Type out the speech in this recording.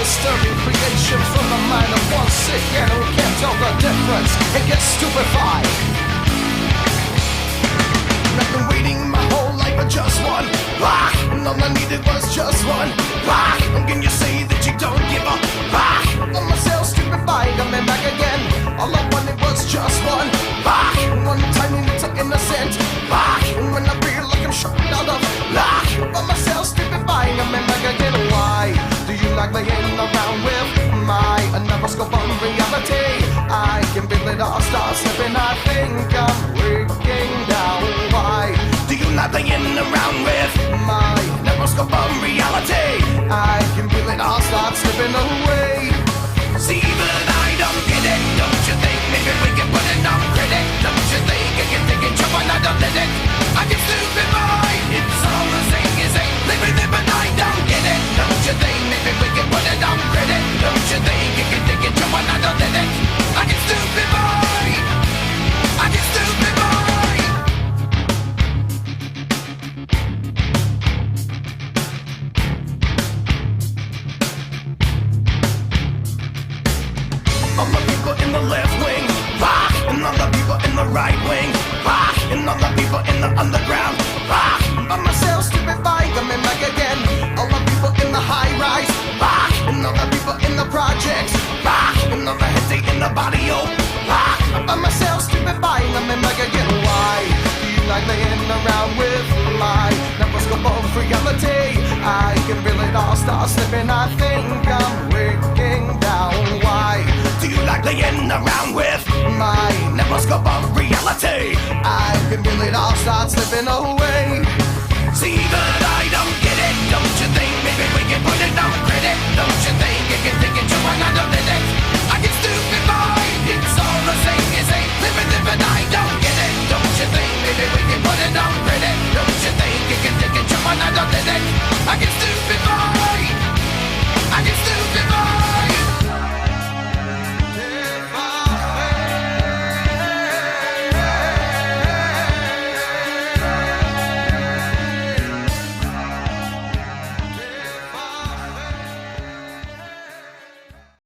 disturbing creation from the mind of one sick and who can't tell the difference and gets stupefied. I've been waiting my whole life for just one rock, and all I needed was just one rock. And can you say that you don't give a rock? On myself stupefied, I'm back again. All I wanted was just one rock, one tiny little innocent rock. And when I feel like I'm shot out of luck, on myself stupefied, I'm back again. Why do you like playing around with my another scope on reality? I can feel it all start slipping. I think I'm breaking down. Why do you like playing around with my neuroscope on reality? I can feel it all start slipping away. See, but I don't get it. Don't you think maybe we can put it on credit? Don't you think I can take it, jump on, I don't let it. I get stupid mind. It's all the same as ain't living it, but I don't get it. Don't you think maybe we can put it on credit? Don't you think I can take it, jump on, I don't let it. I get stupid mind. I get stupid mind. All the people in the left wing, rock, and all the people in the right wing, rock, and all the people in the underground, rock. By myself, stupefied, coming back again. All the people in the high rise, rock, and all the people in the projects, rock, and all the headache in the body, oh, rock. By myself, stupefied, coming back again. Why do you like laying around with my neuroscope of reality? I can feel it all start slipping. I think I'm breaking down. Why do you like laying around with my neuroscope of reality? I can feel it all start slipping away.